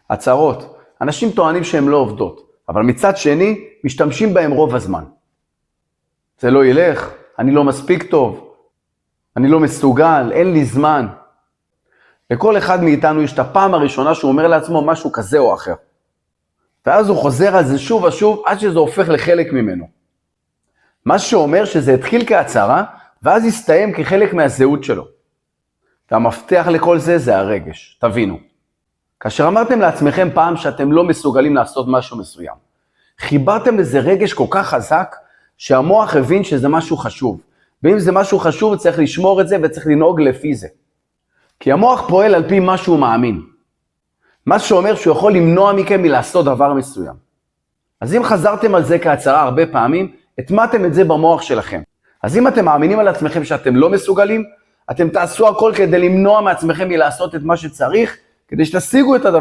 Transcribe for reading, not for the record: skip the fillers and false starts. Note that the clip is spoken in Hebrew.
הצהרות. אנשים טוענים שהן לא עובדות, אבל מצד שני, משתמשים בהם רוב הזמן. זה לא ילך, אני לא מספיק טוב, אני לא מסוגל, אין לי זמן. לכל אחד מאיתנו יש את הפעם הראשונה שהוא אומר לעצמו משהו כזה או אחר. ואז הוא חוזר על זה שוב ושוב, עד שזה הופך לחלק ממנו. מה שאומר שזה התחיל כהצהרה, ואז הסתיים כחלק מהזהות שלו. והמפתח לכל זה זה הרגש, תבינו. כאשר אמרתם לעצמכם פעם שאתם לא מסוגלים לעשות משהו מסוים, חיברתם לזה רגש כל כך חזק, שהמוח הבין שזה משהו חשוב. ואם זה משהו חשוב, צריך לשמור את זה וצריך לנהוג לפי זה. כי המוח פועל על פי מה שהוא מאמין. מה שאומר שהוא יכול למנוע מכם מלעשות דבר מסוים. אז אם חזרתם על זה כהצהרה הרבה פעמים, התמעתם את זה במוח שלכם. אז אם אתם מאמינים על עצמכם שאתם לא מסוגלים, אתם תעשו הכל כדי למנוע מעצמכם מלעשות את מה שצריך, כדי שתשיגו את הדבר.